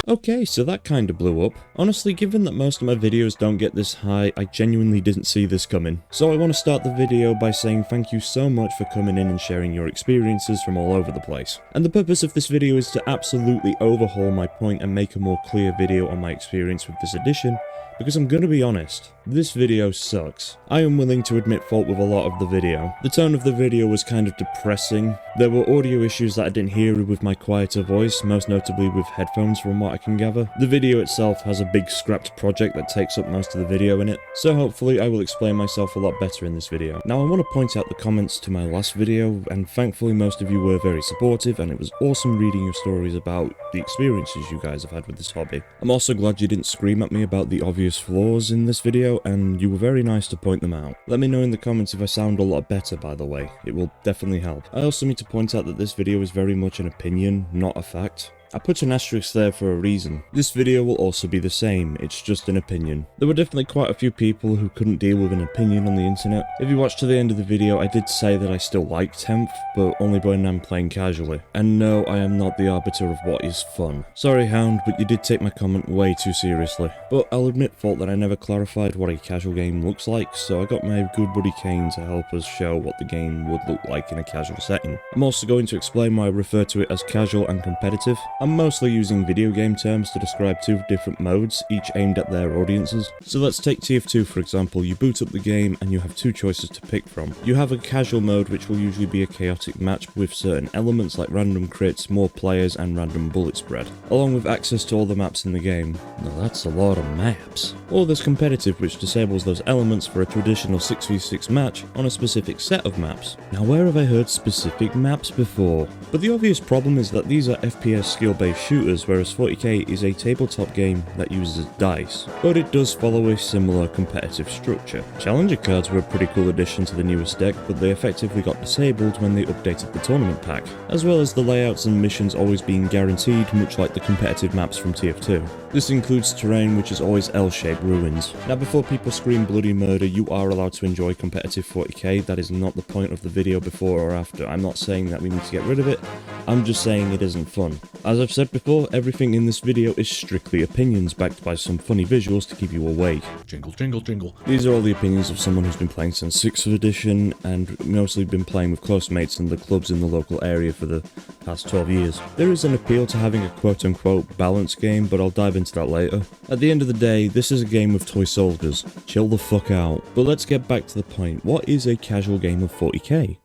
Okay, so that kinda blew up. Honestly, given that most of my videos don't get this high, I genuinely didn't see this coming. So I want to start the video by saying thank you so much for coming in and sharing your experiences from all over the place. And the purpose of this video is to absolutely overhaul my point and make a more clear video on my experience with this edition, because I'm gonna be honest, this video sucks. I am willing to admit fault with a lot of the video. The tone of the video was kind of depressing. There were audio issues that I didn't hear with my quieter voice, most notably with headphones from what I can gather. The video itself has a big scrapped project that takes up most of the video in it, so hopefully I will explain myself a lot better in this video. Now I want to point out the comments to my last video, and thankfully most of you were very supportive, and it was awesome reading your stories about the experiences you guys have had with this hobby. I'm also glad you didn't scream at me about the obvious flaws in this video, and you were very nice to point them out. Let me know in the comments if I sound a lot better, by the way. It will definitely help. I also need to point out that this video is very much an opinion, not a fact. I put an asterisk there for a reason. This video will also be the same, it's just an opinion. There were definitely quite a few people who couldn't deal with an opinion on the internet. If you watched to the end of the video, I did say that I still like 10th, but only when I'm playing casually. And no, I am not the arbiter of what is fun. Sorry Hound, but you did take my comment way too seriously. But I'll admit fault that I never clarified what a casual game looks like, so I got my good buddy Kane to help us show what the game would look like in a casual setting. I'm also going to explain why I refer to it as casual and competitive. I'm mostly using video game terms to describe two different modes, each aimed at their audiences. So let's take TF2 for example. You boot up the game and you have two choices to pick from. You have a casual mode, which will usually be a chaotic match with certain elements like random crits, more players and random bullet spread, along with access to all the maps in the game. Now that's a lot of maps. Or there's competitive, which disables those elements for a traditional 6v6 match on a specific set of maps. Now where have I heard specific maps before? But the obvious problem is that these are FPS skill-based shooters, whereas 40k is a tabletop game that uses dice, but it does follow a similar competitive structure. Challenger cards were a pretty cool addition to the newest deck, but they effectively got disabled when they updated the tournament pack, as well as the layouts and missions always being guaranteed, much like the competitive maps from TF2. This includes terrain which is always L-shaped ruins. Now before people scream bloody murder, you are allowed to enjoy competitive 40k, that is not the point of the video before or after. I'm not saying that we need to get rid of it, I'm just saying it isn't fun. As I've said before, everything in this video is strictly opinions backed by some funny visuals to keep you awake. Jingle, jingle, jingle. These are all the opinions of someone who's been playing since 6th edition and mostly been playing with close mates in the clubs in the local area for the past 12 years. There is an appeal to having a quote-unquote balanced game, but I'll dive into that later. At the end of the day, this is a game with toy soldiers. Chill the fuck out. But let's get back to the point. What is a casual game of 40k?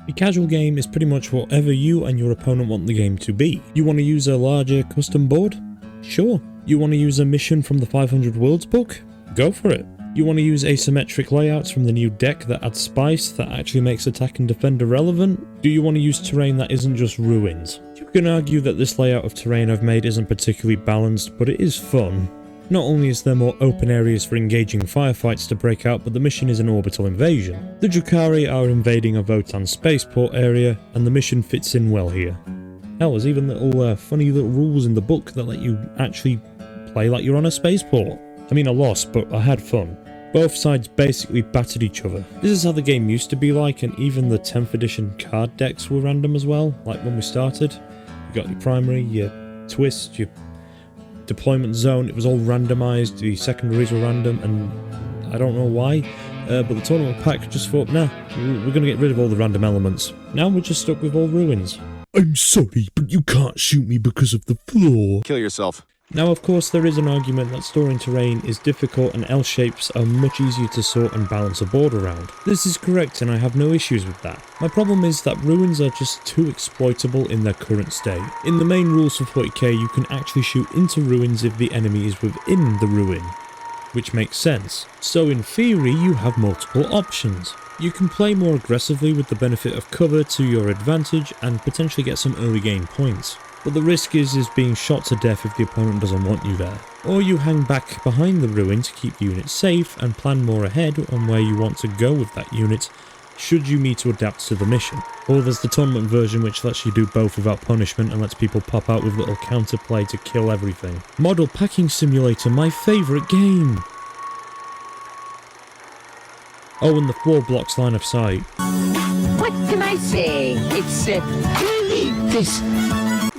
A casual game is pretty much whatever you and your opponent want the game to be. You want to use a larger custom board? Sure. You want to use a mission from the 500 Worlds book? Go for it. You want to use asymmetric layouts from the new deck that adds spice that actually makes attack and defend irrelevant? Do you want to use terrain that isn't just ruins? You can argue that this layout of terrain I've made isn't particularly balanced, but it is fun. Not only is there more open areas for engaging firefights to break out, but the mission is an orbital invasion. The Drukhari are invading a Votan spaceport area, and the mission fits in well here. Hell, there's even little funny little rules in the book that let you actually play like you're on a spaceport. I mean, I lost, but I had fun. Both sides basically battered each other. This is how the game used to be like, and even the 10th edition card decks were random as well, like when we started. You got your primary, your twist, your deployment zone, it was all randomized, the secondaries were random, and I don't know why, but the tournament pack just thought, nah, we're gonna get rid of all the random elements. Now we're just stuck with all ruins. I'm sorry, but you can't shoot me because of the floor. Kill yourself. Now of course there is an argument that storing terrain is difficult and L-shapes are much easier to sort and balance a board around. This is correct and I have no issues with that. My problem is that ruins are just too exploitable in their current state. In the main rules for 40k you can actually shoot into ruins if the enemy is within the ruin, which makes sense. So in theory you have multiple options. You can play more aggressively with the benefit of cover to your advantage and potentially get some early game points. But the risk is being shot to death if the opponent doesn't want you there. Or you hang back behind the ruin to keep the unit safe and plan more ahead on where you want to go with that unit should you need to adapt to the mission. Or there's the tournament version which lets you do both without punishment and lets people pop out with little counterplay to kill everything. Model Packing Simulator, my favourite game! Oh, and the floor blocks line of sight. What can I say? It's really this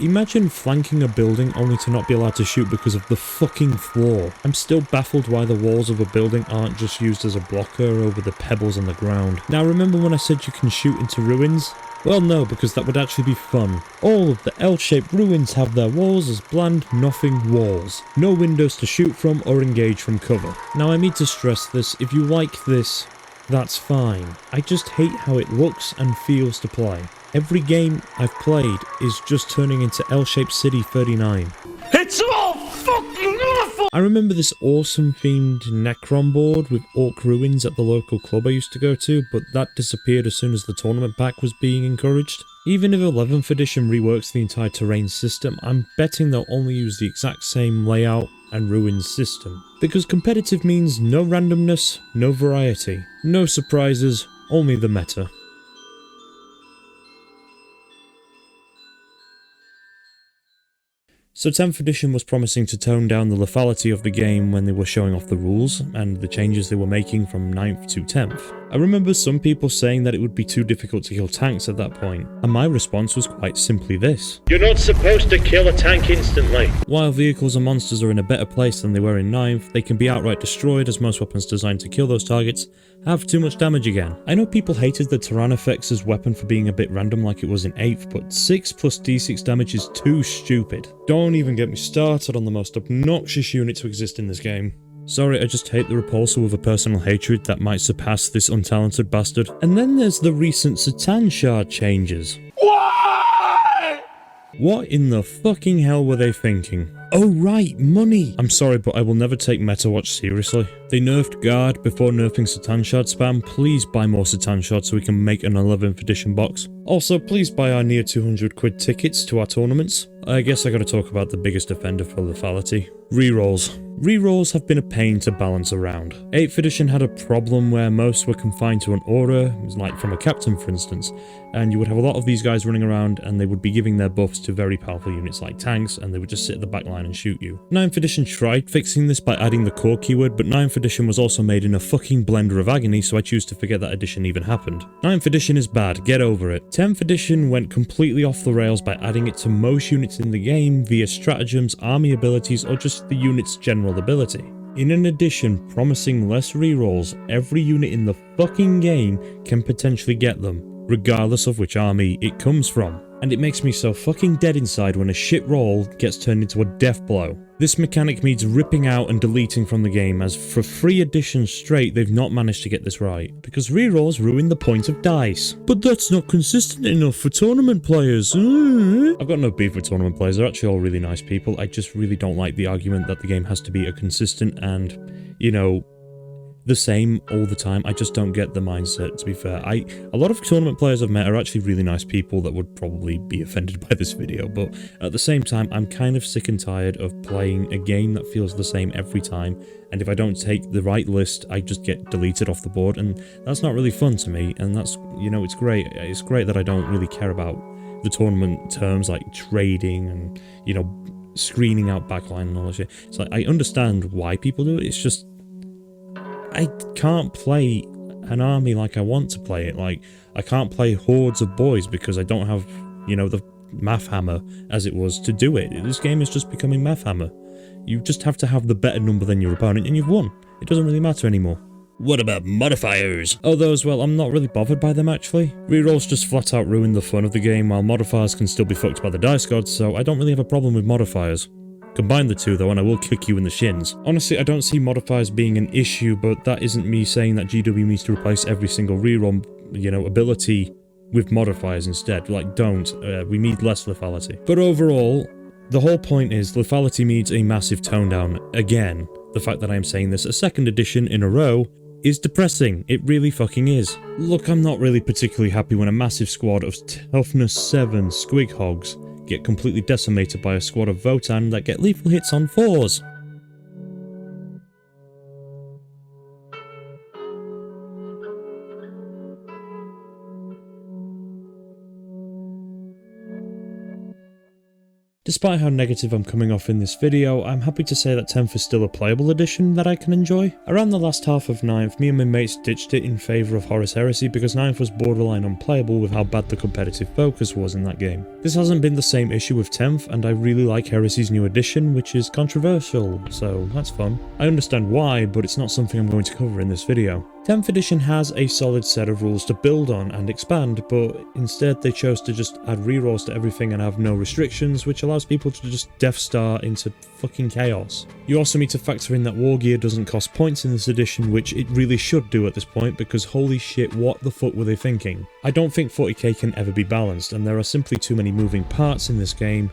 Imagine flanking a building only to not be allowed to shoot because of the fucking floor. I'm still baffled why the walls of a building aren't just used as a blocker over the pebbles on the ground. Now remember when I said you can shoot into ruins? Well no, because that would actually be fun. All of the L-shaped ruins have their walls as bland, nothing walls. No windows to shoot from or engage from cover. Now I need to stress this, if you like this, that's fine. I just hate how it looks and feels to play. Every game I've played is just turning into L-shaped City 39. It's all fucking awful! I remember this awesome themed Necron board with Orc ruins at the local club I used to go to, but that disappeared as soon as the tournament pack was being encouraged. Even if 11th edition reworks the entire terrain system, I'm betting they'll only use the exact same layout and ruins system. Because competitive means no randomness, no variety, no surprises, only the meta. So 10th edition was promising to tone down the lethality of the game when they were showing off the rules and the changes they were making from 9th to 10th. I remember some people saying that it would be too difficult to kill tanks at that point, and my response was quite simply this. You're not supposed to kill a tank instantly! While vehicles and monsters are in a better place than they were in 9th, they can be outright destroyed as most weapons designed to kill those targets have too much damage again. I know people hated the Tyrannofex's weapon for being a bit random like it was in 8th, but 6 plus d6 damage is too stupid. Don't even get me started on the most obnoxious unit to exist in this game. Sorry, I just hate the repulsor with a personal hatred that might surpass this untalented bastard. And then there's the recent Satan Shard changes. What in the fucking hell were they thinking? Oh right, money! I'm sorry, but I will never take MetaWatch seriously. They nerfed Guard before nerfing Satan Shard spam. Please buy more Satan Shard so we can make an 11th edition box. Also, please buy our near 200 quid tickets to our tournaments. I guess I gotta talk about the biggest offender for lethality. Rerolls. Rerolls have been a pain to balance around. 8th edition had a problem where most were confined to an aura, like from a captain for instance, and you would have a lot of these guys running around and they would be giving their buffs to very powerful units like tanks and they would just sit at the back line and shoot you. 9th edition tried fixing this by adding the core keyword, but 9th edition was also made in a fucking blender of agony, so I choose to forget that edition even happened. 9th edition is bad, get over it. 10th edition went completely off the rails by adding it to most units in the game via stratagems, army abilities, or just the unit's general ability. In an addition promising less rerolls, every unit in the fucking game can potentially get them, regardless of which army it comes from. And it makes me so fucking dead inside when a shit roll gets turned into a death blow. This mechanic needs ripping out and deleting from the game, as for 3 editions straight they've not managed to get this right, because rerolls ruin the point of dice. But that's not consistent enough for tournament players. I've got no beef with tournament players, they're actually all really nice people. I just really don't like the argument that the game has to be a consistent and, you know, the same all the time. I just don't get the mindset, to be fair. A lot of tournament players I've met are actually really nice people that would probably be offended by this video, but at the same time, I'm kind of sick and tired of playing a game that feels the same every time, and if I don't take the right list, I just get deleted off the board, and that's not really fun to me, and that's, you know, it's great that I don't really care about the tournament terms like trading and, you know, screening out backline and all that shit. It's like, I understand why people do it, it's just I can't play an army like I want to play it. Like, I can't play hordes of boys because I don't have, you know, the math hammer as it was to do it. This game is just becoming math hammer. You just have to have the better number than your opponent and you've won. It doesn't really matter anymore. What about modifiers? Oh, those, well, I'm not really bothered by them actually. Rerolls just flat out ruin the fun of the game, while modifiers can still be fucked by the dice gods, so I don't really have a problem with modifiers. Combine the two though and I will kick you in the shins. Honestly, I don't see modifiers being an issue, but that isn't me saying that GW needs to replace every single reroll, you know, ability with modifiers instead. Like, don't. We need less lethality. But overall, the whole point is lethality needs a massive tone down. Again, the fact that I'm saying this a 2nd edition in a row is depressing. It really fucking is. Look, I'm not really particularly happy when a massive squad of toughness 7 squig hogs get completely decimated by a squad of Votan that get lethal hits on 4s. Despite how negative I'm coming off in this video, I'm happy to say that 10th is still a playable edition that I can enjoy. Around the last half of 9th, me and my mates ditched it in favour of Horus Heresy because 9th was borderline unplayable with how bad the competitive focus was in that game. This hasn't been the same issue with 10th, and I really like Heresy's new edition, which is controversial, so that's fun. I understand why, but it's not something I'm going to cover in this video. 10th edition has a solid set of rules to build on and expand, but instead they chose to just add rerolls to everything and have no restrictions, which allows people to just Death Star into fucking chaos. You also need to factor in that wargear doesn't cost points in this edition, which it really should do at this point, because holy shit, what the fuck were they thinking? I don't think 40k can ever be balanced, and there are simply too many moving parts in this game.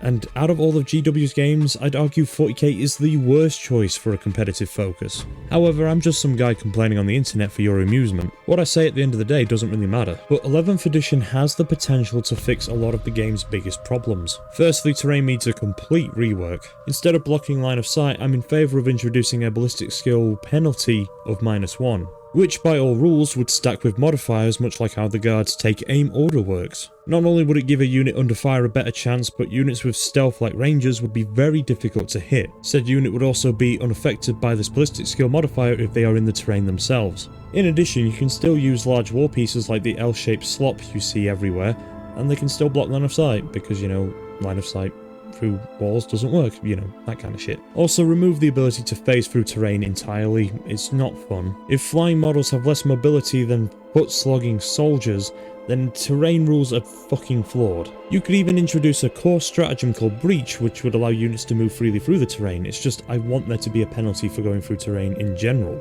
And out of all of GW's games, I'd argue 40k is the worst choice for a competitive focus. However, I'm just some guy complaining on the internet for your amusement. What I say at the end of the day doesn't really matter. But 11th edition has the potential to fix a lot of the game's biggest problems. Firstly, terrain needs a complete rework. Instead of blocking line of sight, I'm in favour of introducing a ballistic skill penalty of -1. Which by all rules would stack with modifiers, much like how the guard's take aim order works. Not only would it give a unit under fire a better chance, but units with stealth like rangers would be very difficult to hit. Said unit would also be unaffected by this ballistic skill modifier if they are in the terrain themselves. In addition, you can still use large war pieces like the L-shaped slop you see everywhere, and they can still block line of sight, because, you know, line of sight through walls doesn't work, you know, that kind of shit. Also, remove the ability to phase through terrain entirely. It's not fun. If flying models have less mobility than foot-slogging soldiers, then terrain rules are fucking flawed. You could even introduce a core stratagem called Breach, which would allow units to move freely through the terrain. It's just, I want there to be a penalty for going through terrain in general.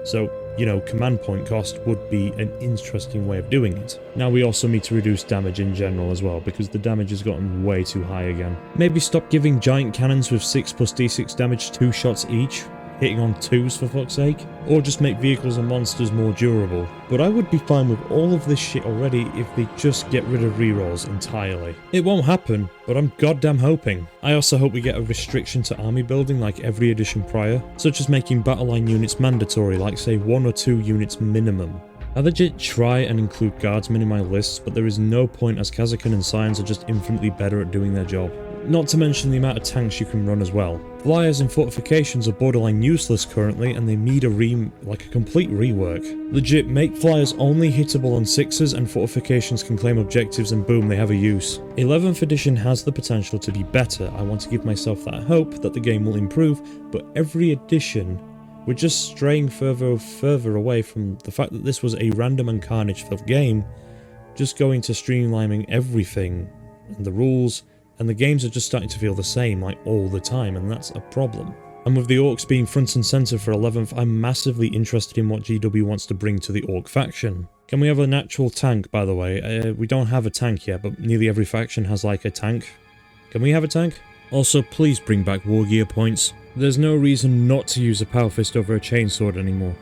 So, you know, command point cost would be an interesting way of doing it. Now we also need to reduce damage in general as well, because the damage has gotten way too high again. Maybe stop giving giant cannons with 6 + d6 damage 2 shots each, hitting on 2s for fuck's sake, or just make vehicles and monsters more durable. But I would be fine with all of this shit already if they just get rid of rerolls entirely. It won't happen, but I'm goddamn hoping. I also hope we get a restriction to army building like every edition prior, such as making Battleline Units mandatory, like say 1 or 2 units minimum. I legit try and include guardsmen in my lists, but there is no point as Kazakin and Scions are just infinitely better at doing their job. Not to mention the amount of tanks you can run as well. Flyers and fortifications are borderline useless currently, and they need a complete rework. Legit, make flyers only hittable on 6s and fortifications can claim objectives and boom, they have a use. 11th edition has the potential to be better. I want to give myself that hope that the game will improve, but every edition, we're just straying further away from the fact that this was a random and carnage-filled game, just going to streamlining everything, and the rules, and the games are just starting to feel the same, like, all the time, and that's a problem. And with the orcs being front and centre for 11th, I'm massively interested in what GW wants to bring to the orc faction. Can we have an actual tank, by the way? We don't have a tank yet, but nearly every faction has, like, a tank. Can we have a tank? Also, please bring back wargear points. There's no reason not to use a power fist over a chainsword anymore.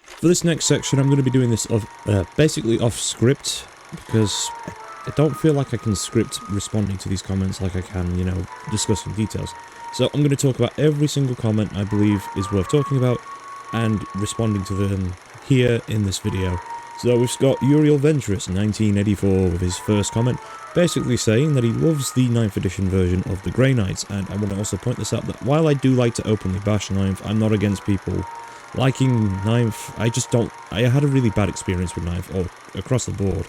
For this next section, I'm going to be doing this basically off script, because I don't feel like I can script responding to these comments like I can, you know, discussing details. So I'm going to talk about every single comment I believe is worth talking about, and responding to them here in this video. So we've got Uriel Venturous 1984 with his first comment, basically saying that he loves the 9th edition version of the Grey Knights, and I want to also point this out that while I do like to openly bash 9th, I'm not against people liking 9th. I just don't, I had a really bad experience with 9th all across the board.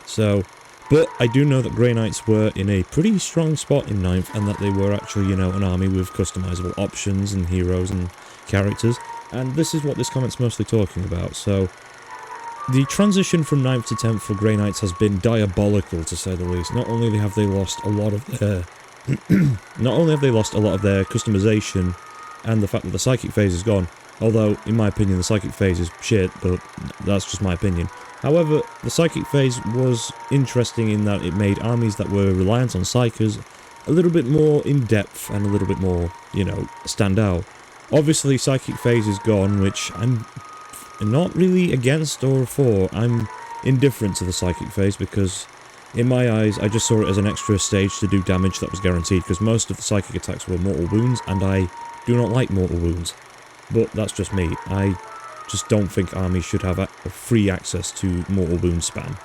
So, but I do know that Grey Knights were in a pretty strong spot in 9th, and that they were actually, you know, an army with customizable options and heroes and characters, and this is what this comment's mostly talking about. So, the transition from 9th to 10th for Grey Knights has been diabolical, to say the least. Not only have they lost a lot of their customization and the fact that the psychic phase is gone, although in my opinion the psychic phase is shit, but that's just my opinion. However, the psychic phase was interesting in that it made armies that were reliant on psychers a little bit more in depth and a little bit more, you know, stand out. Obviously psychic phase is gone, which I'm not really against or for. I'm indifferent to the psychic phase because in my eyes I just saw it as an extra stage to do damage that was guaranteed, because most of the psychic attacks were mortal wounds and I do not like mortal wounds. But that's just me. I just don't think armies should have free access to mortal wound spam,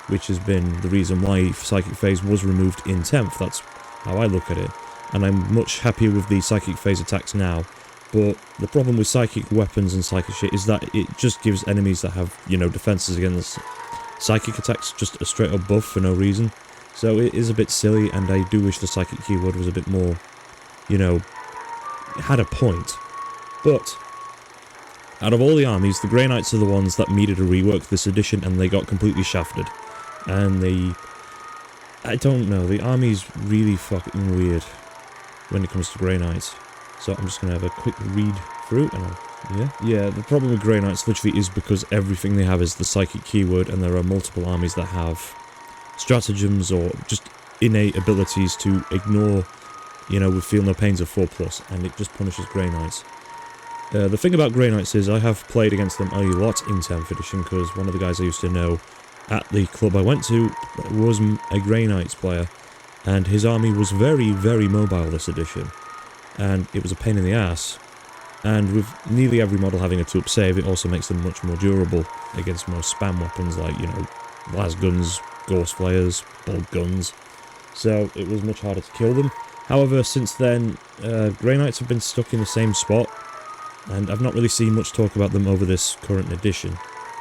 which has been the reason why Psychic Phase was removed in 10th. That's how I look at it. And I'm much happier with the Psychic Phase attacks now. But the problem with Psychic weapons and Psychic shit is that it just gives enemies that have, you know, defenses against Psychic attacks just a straight up buff for no reason. So it is a bit silly, and I do wish the Psychic keyword was a bit more, you know, had a point. But out of all the armies, the Grey Knights are the ones that needed a rework this edition, and they got completely shafted. And I don't know, the army's really fucking weird when it comes to Grey Knights. So I'm just going to have a quick read through, and yeah, the problem with Grey Knights literally is because everything they have is the Psychic keyword, and there are multiple armies that have stratagems or just innate abilities to ignore, you know, with Feel No Pains of 4+, and it just punishes Grey Knights. The thing about Grey Knights is I have played against them a lot in 10th edition, because one of the guys I used to know at the club I went to was a Grey Knights player, and his army was very, very mobile this edition, and it was a pain in the ass. And with nearly every model having a 2-up save, it also makes them much more durable against most spam weapons like, you know, las guns, ghost flares, bolt guns. So it was much harder to kill them. However, since then, Grey Knights have been stuck in the same spot, and I've not really seen much talk about them over this current edition.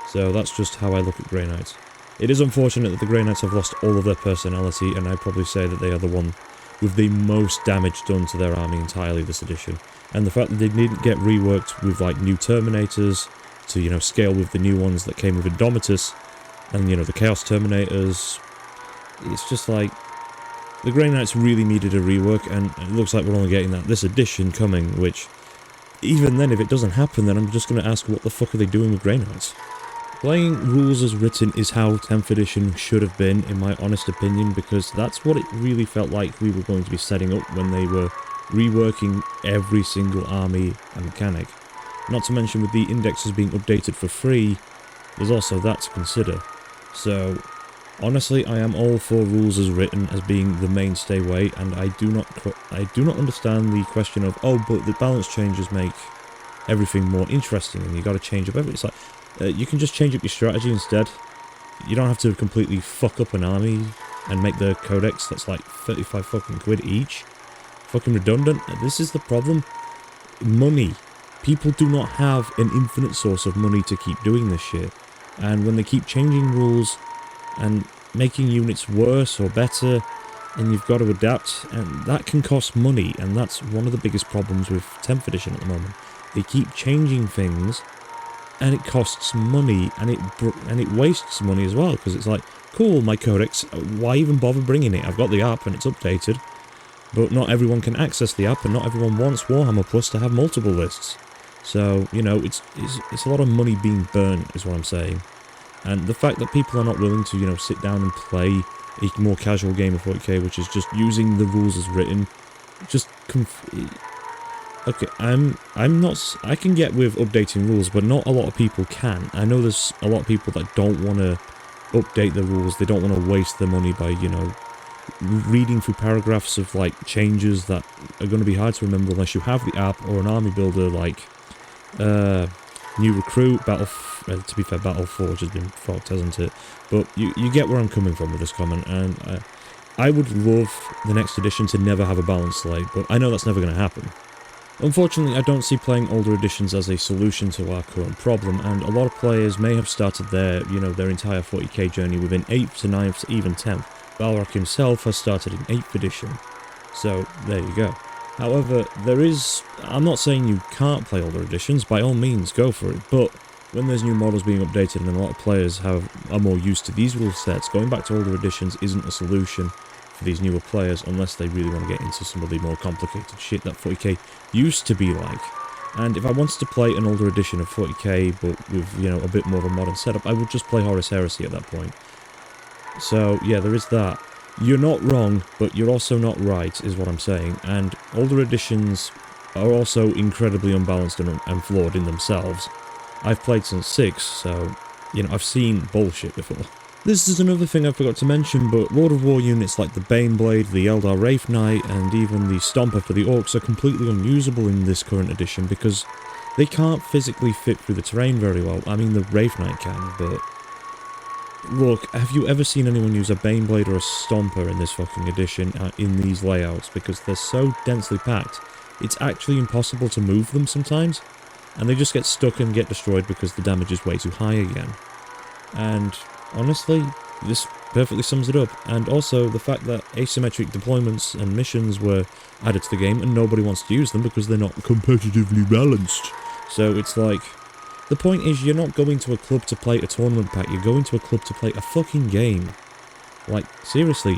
So that's just how I look at Grey Knights. It is unfortunate that the Grey Knights have lost all of their personality, and I'd probably say that they are the one with the most damage done to their army entirely this edition. And the fact that they didn't get reworked with like new Terminators to, you know, scale with the new ones that came with Indomitus, and, you know, the Chaos Terminators, it's just like, the Grey Knights really needed a rework, and it looks like we're only getting that this edition coming, which, even then, if it doesn't happen, then I'm just going to ask, what the fuck are they doing with Grey Knights? Playing rules as written is how 10th edition should have been, in my honest opinion, because that's what it really felt like we were going to be setting up when they were reworking every single army and mechanic. Not to mention, with the indexes being updated for free, there's also that to consider. So, honestly, I am all for rules as written as being the mainstay way, and I do not understand the question of, oh, but the balance changes make everything more interesting, and you got to change up everything. It's like, you can just change up your strategy instead. You don't have to completely fuck up an army and make the codex that's like 35 fucking quid each. Fucking redundant. This is the problem. Money. People do not have an infinite source of money to keep doing this shit. And when they keep changing rules and making units worse or better, and you've got to adapt, and that can cost money, and that's one of the biggest problems with 10th edition at the moment. They keep changing things, and it costs money, and it wastes money as well, because it's like, cool, my codex, why even bother bringing it? I've got the app and it's updated, but not everyone can access the app, and not everyone wants Warhammer Plus to have multiple lists. So, you know, it's a lot of money being burnt, is what I'm saying. And the fact that people are not willing to, you know, sit down and play a more casual game of 40k, which is just using the rules as written, just okay, I can get with updating rules, but not a lot of people can. I know there's a lot of people that don't want to update the rules, they don't want to waste their money by, you know, reading through paragraphs of, like, changes that are going to be hard to remember unless you have the app or an army builder like New Recruit, to be fair, Battle Forge has been fucked, hasn't it? But you get where I'm coming from with this comment, and I would love the next edition to never have a balanced slate, but I know that's never going to happen. Unfortunately, I don't see playing older editions as a solution to our current problem, and a lot of players may have started their entire 40k journey within 8th to 9th to even 10th. Balrog himself has started in 8th edition, so there you go. However, I'm not saying you can't play older editions, by all means go for it, but when there's new models being updated and a lot of players are more used to these rule sets, going back to older editions isn't a solution for these newer players unless they really want to get into some of the more complicated shit that 40k used to be like. And if I wanted to play an older edition of 40k but with, you know, a bit more of a modern setup, I would just play Horus Heresy at that point. So yeah, there is that. You're not wrong, but you're also not right, is what I'm saying, and older editions are also incredibly unbalanced and flawed in themselves. I've played since 6, so, you know, I've seen bullshit before. This is another thing I forgot to mention, but Lord of War units like the Baneblade, the Eldar Wraith Knight, and even the Stomper for the Orcs are completely unusable in this current edition because They can't physically fit through the terrain very well. I mean, the Wraith Knight can, but... Look, have you ever seen anyone use a Baneblade or a Stomper in this fucking edition in these layouts? Because they're so densely packed, it's actually impossible to move them sometimes. And they just get stuck and get destroyed because the damage is way too high again. And honestly, this perfectly sums it up. And also the fact that asymmetric deployments and missions were added to the game and nobody wants to use them because they're not competitively balanced. So it's like, the point is you're not going to a club to play a tournament pack, you're going to a club to play a fucking game. Like, seriously,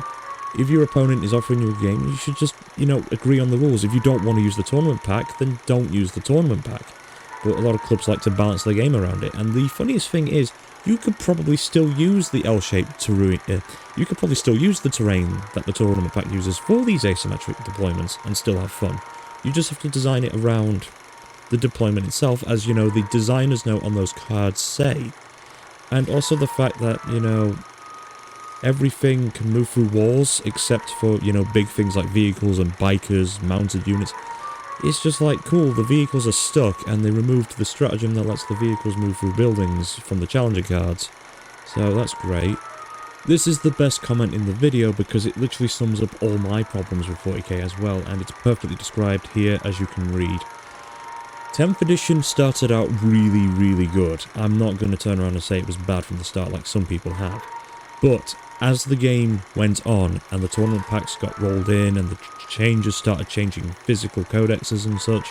if your opponent is offering you a game, you should just, you know, agree on the rules. If you don't want to use the tournament pack, then don't use the tournament pack. But a lot of clubs like to balance their game around it, and the funniest thing is, you could probably still use the L-shaped terrain, you could probably still use the terrain that the tournament pack uses for these asymmetric deployments and still have fun. You just have to design it around the deployment itself, as, you know, the designer's note on those cards say. And also the fact that, you know, everything can move through walls except for, you know, big things like vehicles and bikers, mounted units. It's just like, cool, the vehicles are stuck, and they removed the stratagem that lets the vehicles move through buildings from the challenger cards. So that's great. This is the best comment in the video because it literally sums up all my problems with 40k as well, and it's perfectly described here as you can read. 10th edition started out really, really good. I'm not going to turn around and say it was bad from the start like some people have. But as the game went on and the tournament packs got rolled in and the changes started changing physical codexes and such,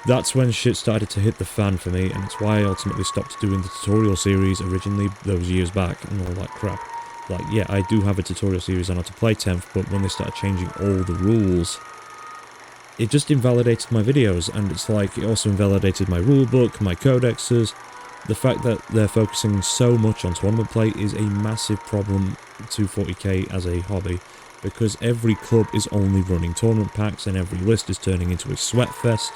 that's when shit started to hit the fan for me, and it's why I ultimately stopped doing the tutorial series originally those years back and all that crap. Like, yeah, I do have a tutorial series on how to play 10th, but when they started changing all the rules, it just invalidated my videos, and it's like, it also invalidated my rulebook, my codexes. The fact that they're focusing so much on tournament play is a massive problem to 40k as a hobby, because every club is only running tournament packs and every list is turning into a sweat fest.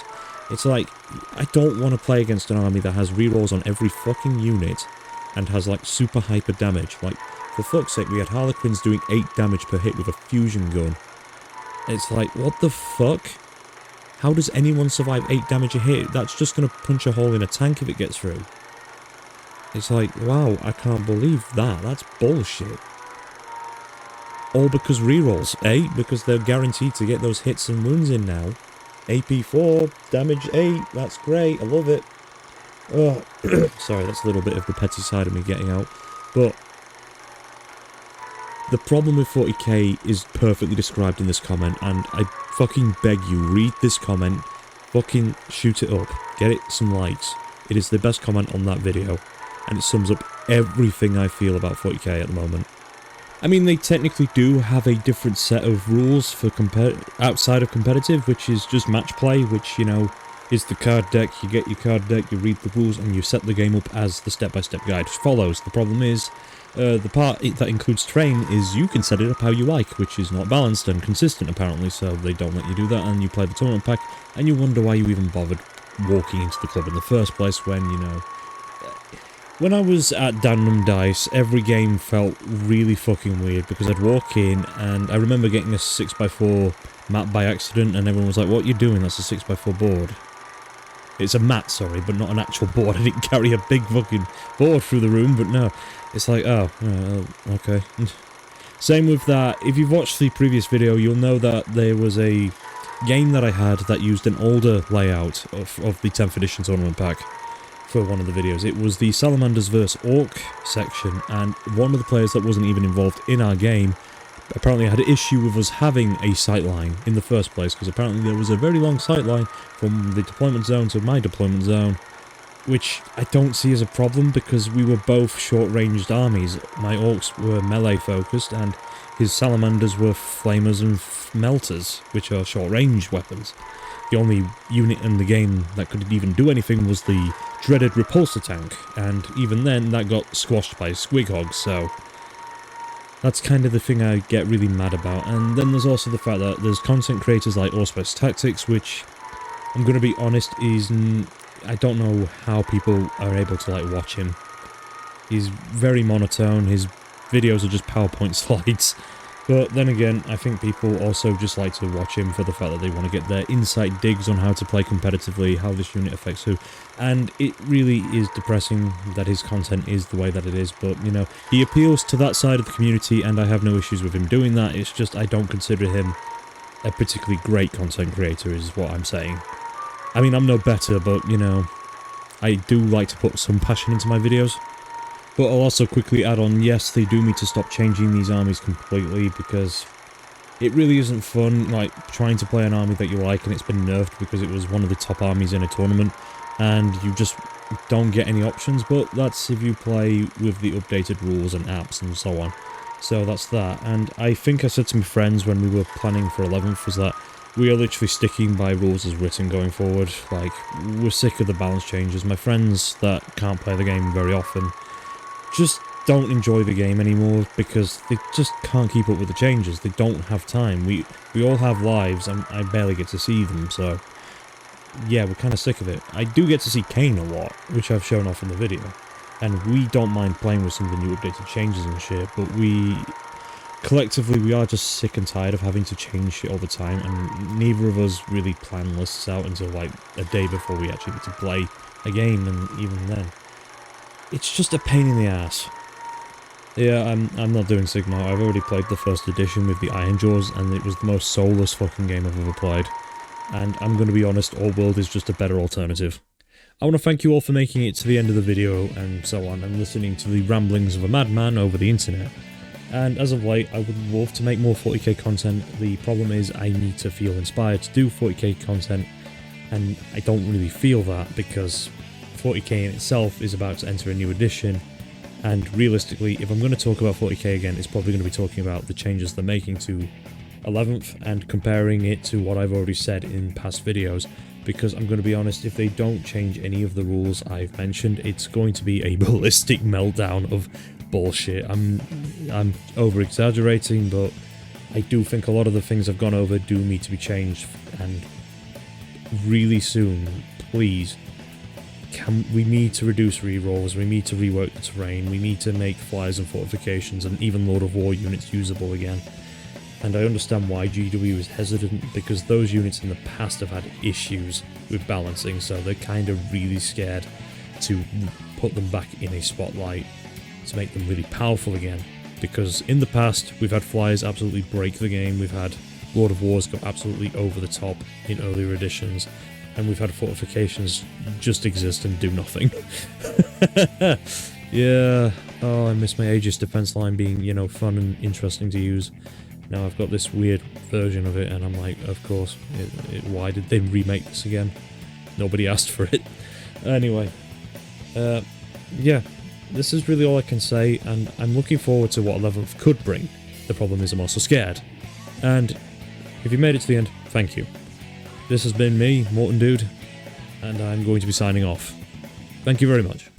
It's like, I don't want to play against an army that has rerolls on every fucking unit and has like super hyper damage. Like, for fuck's sake, we had Harlequins doing 8 damage per hit with a fusion gun. It's like, what the fuck? How does anyone survive 8 damage a hit? That's just going to punch a hole in a tank if it gets through. It's like, wow, I can't believe that. That's bullshit. All because rerolls, eh? Because they're guaranteed to get those hits and wounds in now. AP 4, damage 8, that's great, I love it. Oh, sorry, that's a little bit of the petty side of me getting out. But the problem with 40k is perfectly described in this comment, and I fucking beg you, read this comment, fucking shoot it up, get it some likes. It is the best comment on that video, and it sums up everything I feel about 40k at the moment. I mean, they technically do have a different set of rules for outside of competitive, which is just match play, which, you know, is the card deck. You get your card deck, you read the rules, and you set the game up as the step-by-step guide follows. The problem is, the part that includes terrain is you can set it up how you like, which is not balanced and consistent apparently, so they don't let you do that, and you play the tournament pack, and you wonder why you even bothered walking into the club in the first place when, you know... When I was at Dandom Dice, every game felt really fucking weird, because I'd walk in, and I remember getting a 6x4 map by accident, and everyone was like, what are you doing? That's a 6x4 board. It's a mat, sorry, but not an actual board. I didn't carry a big fucking board through the room, but no. It's like, oh, okay. Same with that. If you've watched the previous video, you'll know that there was a game that I had that used an older layout of the 10th edition tournament pack for one of the videos. It was the Salamanders vs Orc section, and one of the players that wasn't even involved in our game apparently had an issue with us having a sightline in the first place, because apparently there was a very long sightline from the deployment zone to my deployment zone, which I don't see as a problem because we were both short-ranged armies. My orcs were melee-focused, and his salamanders were flamers and melters, which are short-range weapons. The only unit in the game that could even do anything was the dreaded repulsor tank, and even then that got squashed by squighogs, so that's kind of the thing I get really mad about. And then there's also the fact that there's content creators like Auspice Tactics, which, I'm going to be honest, I don't know how people are able to like watch him. He's very monotone, his videos are just PowerPoint slides, But then again, I think people also just like to watch him for the fact that they want to get their insight digs on how to play competitively, how this unit affects who, and it really is depressing that his content is the way that it is, but, you know, he appeals to that side of the community, and I have no issues with him doing that. It's just I don't consider him a particularly great content creator, is what I'm saying. I mean, I'm no better, but, you know, I do like to put some passion into my videos. But I'll also quickly add on, yes, they do need to stop changing these armies completely, because it really isn't fun, like, trying to play an army that you like and it's been nerfed because it was one of the top armies in a tournament, and you just don't get any options, but that's if you play with the updated rules and apps and so on. So that's that, and I think I said to my friends when we were planning for 11th was that we are literally sticking by rules as written going forward. Like, we're sick of the balance changes. My friends that can't play the game very often just don't enjoy the game anymore because they just can't keep up with the changes. They don't have time. We all have lives and I barely get to see them, so yeah, we're kind of sick of it. I do get to see Kane a lot, which I've shown off in the video, and we don't mind playing with some of the new updated changes and shit, but collectively we are just sick and tired of having to change shit all the time, and neither of us really plan lists out until like a day before we actually get to play a game, and even then it's just a pain in the ass. Yeah, I'm not doing Sigma. I've already played the first edition with the Iron Jaws, and it was the most soulless fucking game I've ever played. And I'm going to be honest, All World is just a better alternative. I want to thank you all for making it to the end of the video and so on, and listening to the ramblings of a madman over the internet. And as of late, I would love to make more 40k content. The problem is I need to feel inspired to do 40k content, and I don't really feel that because 40k in itself is about to enter a new edition, and realistically, if I'm going to talk about 40k again, it's probably going to be talking about the changes they're making to 11th and comparing it to what I've already said in past videos, because I'm going to be honest, if they don't change any of the rules I've mentioned, it's going to be a ballistic meltdown of bullshit. I'm over-exaggerating, but I do think a lot of the things I've gone over do need to be changed, and really soon, please. We need to reduce rerolls, we need to rework the terrain, we need to make flyers and fortifications and even Lord of War units usable again. And I understand why GW is hesitant, because those units in the past have had issues with balancing, so they're kind of really scared to put them back in a spotlight to make them really powerful again. Because in the past, we've had flyers absolutely break the game, we've had Lord of Wars go absolutely over the top in earlier editions, and we've had fortifications just exist and do nothing. Yeah, oh, I miss my Aegis defense line being, you know, fun and interesting to use. Now I've got this weird version of it, and I'm like, of course, why did they remake this again? Nobody asked for it. Anyway, yeah, this is really all I can say, and I'm looking forward to what 11th could bring. The problem is I'm also scared. And if you made it to the end, thank you. This has been me, Morton Dude, and I'm going to be signing off. Thank you very much.